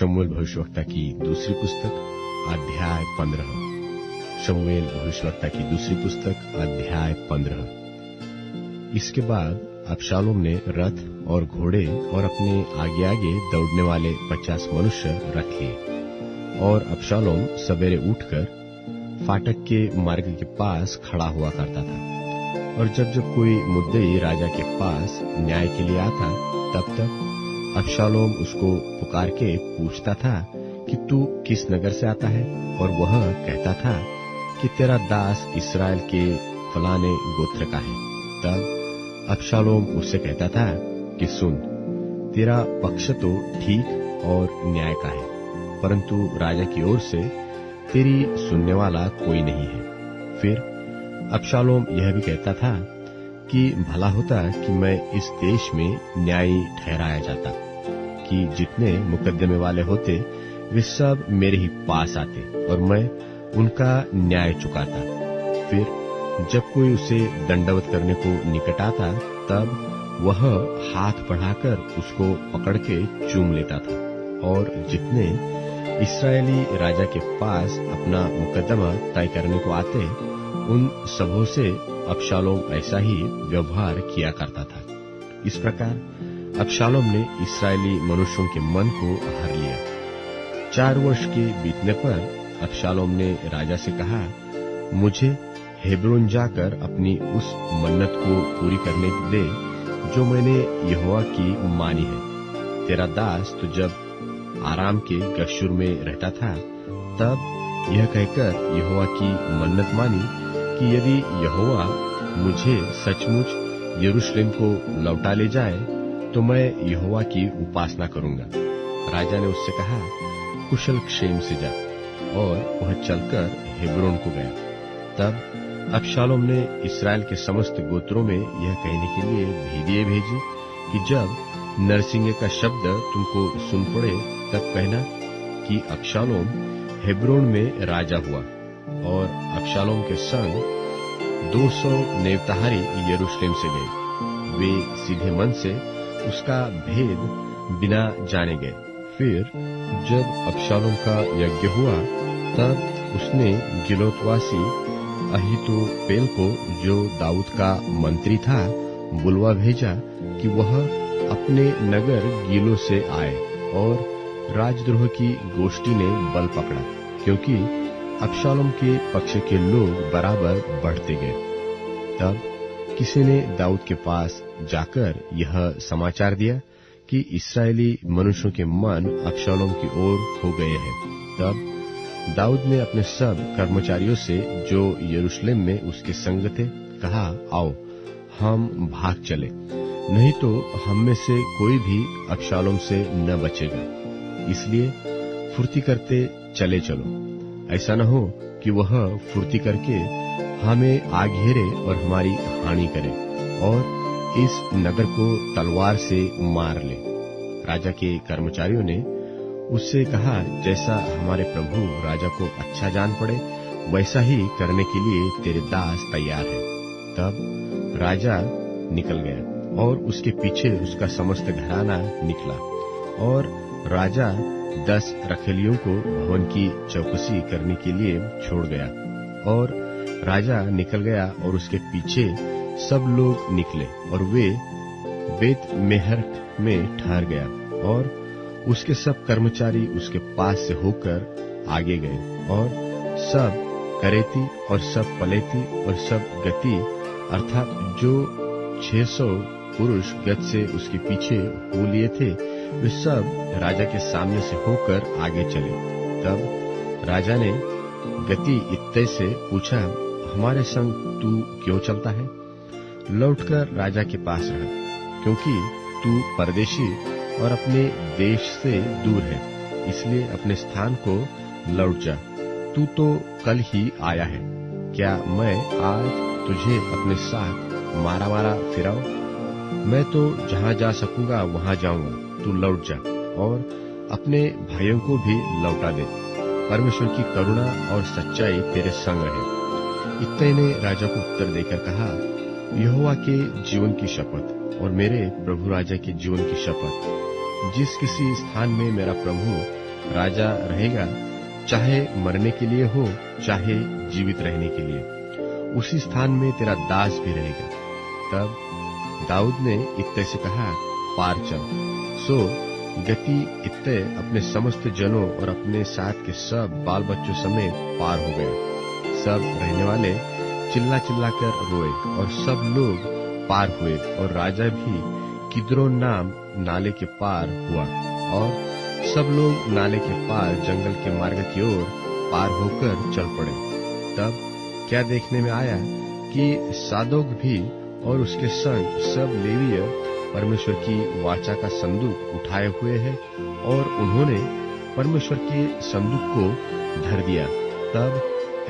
शमूएल भविष्यवक्ता की दूसरी पुस्तक अध्याय 15। शमूएल भविष्यवक्ता की दूसरी पुस्तक अध्याय 15। इसके बाद अबशालोम ने रथ और घोड़े और अपने आगे आगे दौड़ने वाले 50 मनुष्य रख लिए। और अबशालोम सवेरे उठकर फाटक के मार्ग के पास खड़ा हुआ करता था। और जब जब कोई मुद्दई राजा के पास न्याय के लिए आता, तब तक अबशालोम उसको पुकार के पूछता था कि तू किस नगर से आता है। और वह कहता था कि तेरा दास इस्राएल के फलाने गोत्र का है। तब अबशालोम उससे कहता था कि सुन, तेरा पक्ष तो ठीक और न्याय का है, परंतु राजा की ओर से तेरी सुनने वाला कोई नहीं है। फिर अबशालोम यह भी कहता था कि भला होता कि मैं इस देश में न्यायी ठहराया जाता, कि जितने मुकदमे वाले होते वे सब मेरे ही पास आते और मैं उनका न्याय चुकाता। फिर जब कोई उसे दंडवत करने को निकट आता, तब वह हाथ बढ़ाकर उसको पकड़ के चूम लेता था। और जितने इस्राएली राजा के पास अपना मुकदमा तय करने को आते, उन सबों से अबशालोम ऐसा ही व्यवहार किया करता था। इस प्रकार अबशालोम ने इस्राएली मनुष्यों के मन को हर लिया। 4 वर्ष के बीतने पर अबशालोम ने राजा से कहा, मुझे हेब्रोन जाकर अपनी उस मन्नत को पूरी करने दे जो मैंने यहोवा की मानी है। तेरा दास तो जब आराम के गशूर में रहता था, तब यह कहकर यहोवा की मन्नत मानी कि यदि यहोवा मुझे सचमुच यरूशलेम को लौटा ले जाए, तो मैं यहोवा की उपासना करूंगा। राजा ने उससे कहा, कुशल क्षेम से जा। और वह चलकर हेब्रोन को गया। तब अबशालोम ने इस्राएल के समस्त गोत्रों में यह कहने के लिए भेदिए भेजी कि जब नरसिंगे का शब्द तुमको सुन पड़े, तब कहना कि अबशालोम हेब्रोन में राजा हुआ। और अबशालोम के संग 200 नेवताहारी यरूशलेम से गए। वे सीधे मन से उसका भेद बिना जाने गए। फिर जब अबशालोम का यज्ञ हुआ, तब उसने गिलोतवासी अहीतोपेल को, जो दाऊद का मंत्री था, बुलवा भेजा कि वह अपने नगर गीलो से आए। और राजद्रोह की गोष्ठी ने बल पकड़ा, क्योंकि अबशालोम के पक्ष के लोग बराबर बढ़ते गए। तब किसी ने दाऊद के पास जाकर यह समाचार दिया कि इस्राएली मनुष्यों के मन अबशालोम की ओर हो गए हैं। तब दाऊद ने अपने सब कर्मचारियों से जो यरूशलेम में उसके संग थे कहा, आओ हम भाग चले, नहीं तो हम में से कोई भी अबशालोम से न बचेगा। इसलिए फुर्ती करते चले चलो, ऐसा न हो कि वह फुर्ती करके हमें आ घेरे और हमारी हानि करे और इस नगर को तलवार से मार ले। राजा के कर्मचारियों ने उससे कहा, जैसा हमारे प्रभु राजा को अच्छा जान पड़े, वैसा ही करने के लिए तेरे दास तैयार है। तब राजा निकल गया और उसके पीछे उसका समस्त घराना निकला। और राजा 10 रखेलियों को भवन की चौकसी करने के लिए छोड़ गया। और राजा निकल गया और उसके पीछे सब लोग निकले, और वे बेत मेहर में ठहर गया। और उसके सब कर्मचारी उसके पास से होकर आगे गए। और सब करेती और सब पलेती और सब गती, अर्थात जो 600 पुरुष गत से उसके पीछे हो लिए थे, वे सब राजा के सामने से होकर आगे चले। तब राजा ने गति इत्ते से पूछा, हमारे संग तू क्यों चलता है? लौटकर राजा के पास रहा, क्योंकि तू परदेशी और अपने देश से दूर है, इसलिए अपने स्थान को लौट जा। तू तो कल ही आया है, क्या मैं आज तुझे अपने साथ मारा मारा फिराऊं? मैं तो जहाँ जा सकूंगा वहाँ जाऊंगा, तू लौट जा और अपने भाइयों को भी लौटा दे। परमेश्वर की करुणा और सच्चाई तेरे संग रहे। इत्ते ने राजा को उत्तर देकर कहा, यहोवा के जीवन की शपथ और मेरे प्रभु राजा के जीवन की शपथ, जिस किसी स्थान में मेरा प्रभु राजा रहेगा, चाहे मरने के लिए हो चाहे जीवित रहने के लिए। उसी स्थान में तेरा दास भी रहेगा। तब दाऊद ने इत्तै से कहा, पार चल। सो गती इत्तै अपने समस्त जनों और अपने साथ के सब बाल बच्चों समेत पार हो गया। सब रहने वाले चिल्ला चिल्ला कर रोए और सब लोग पार हुए, और राजा भी किद्रोन नाम नाले के पार हुआ, और सब लोग नाले के पार जंगल के मार्ग की ओर पार होकर चल पड़े। तब क्या देखने में आया कि सादोक भी और उसके संग सब लेवीय परमेश्वर की वाचा का संदूक उठाए हुए हैं, और उन्होंने परमेश्वर के संदूक को धर दिया। तब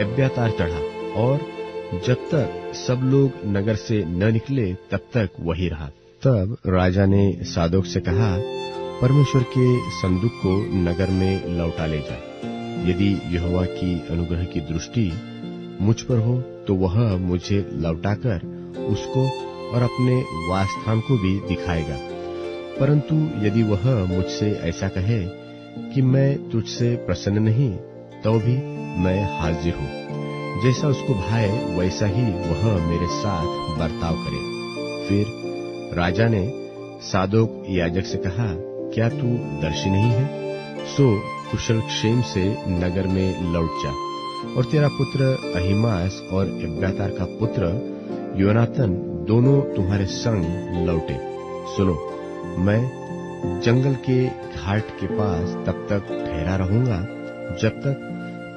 एब्यातार चढ़ा, और जब तक सब लोग नगर से न निकले तब तक वही रहा। तब राजा ने सादोक से कहा, परमेश्वर के संदूक को नगर में लौटा ले जा। यदि यहोवा की अनुग्रह की दृष्टि मुझ पर हो तो वह मुझे लौटाकर उसको और अपने वासस्थान को भी दिखाएगा। परंतु यदि वह मुझसे ऐसा कहे कि मैं तुझसे प्रसन्न नहीं, तो भी मैं हाजिर हूँ। जैसा उसको भाए वैसा ही वह मेरे साथ बर्ताव करे। फिर राजा ने सादोक याजक से कहा, क्या तू दर्शी नहीं है? सो कुशल क्षेम से नगर में लौट जा, और तेरा पुत्र अहीमास और एब्यातार का पुत्र योनातन दोनों तुम्हारे संग लौटे। सुनो, मैं जंगल के घाट के पास तब तक ठहरा रहूंगा जब तक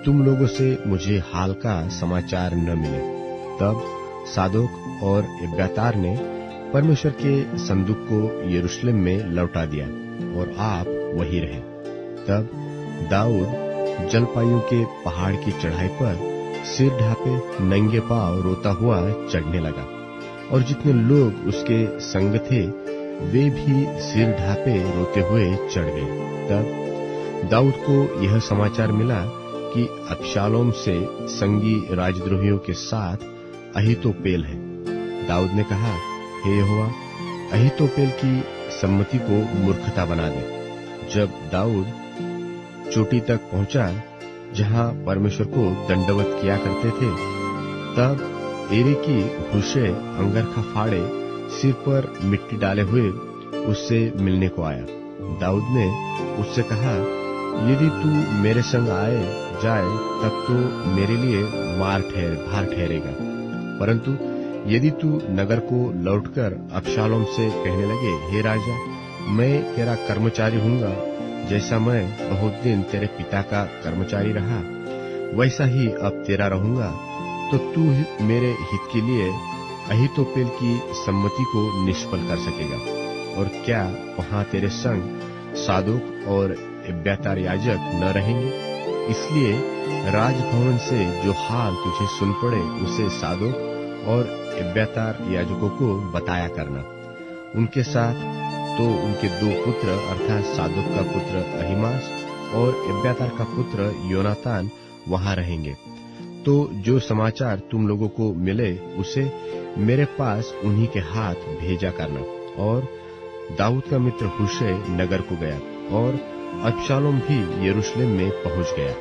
तुम लोगों से मुझे हाल का समाचार न मिले। तब सादोक और एब्यातार ने परमेश्वर के संदूक को यरूशलेम में लौटा दिया, और आप वही रहे। तब दाऊद जलपाइयों के पहाड़ की चढ़ाई पर सिर ढापे नंगे पांव रोता हुआ चढ़ने लगा, और जितने लोग उसके संग थे वे भी सिर ढापे रोते हुए चढ़ गए। तब दाऊद को यह समाचार मिला कि अबशालोम से संगी राजद्रोहियों के साथ अहीतोपेल है। दाऊद ने कहा, हे यहोवा, अहीतोपेल की सम्मति को मूर्खता बना दे। जब दाऊद चोटी तक पहुंचा जहां परमेश्वर को दंडवत किया करते थे, तब एरेकी हुशै अंगरखा फाड़े सिर पर मिट्टी डाले हुए उससे मिलने को आया। दाऊद ने उससे कहा, यदि तू मेरे संग आए जाए तब तो मेरे लिए भार ठहरेगा, परंतु यदि तू नगर को लौटकर अबशालोम से कहने लगे, हे राजा, मैं तेरा कर्मचारी हूँगा, जैसा मैं बहुत दिन तेरे पिता का कर्मचारी रहा वैसा ही अब तेरा रहूंगा, तो तू मेरे हित के लिए अहीतोपेल की सम्मति को निष्फल कर सकेगा। और क्या वहां तेरे संग सादोक और एब्यातार याजक न रहेंगे? इसलिए राजभवन से जो हाल तुझे सुन पड़े उसे सादोक और एब्यातार याजकों को बताया करना। उनके साथ तो उनके दो पुत्र अर्थात सादोक का पुत्र अहीमास और एब्यातार का पुत्र योनातान वहां रहेंगे। तो जो समाचार तुम लोगों को मिले उसे मेरे पास उन्हीं के हाथ भेजा करना। और दाऊद का मित्र हुशै नगर को गया, और अबशालोम भी यरूशलेम में पहुंच गया।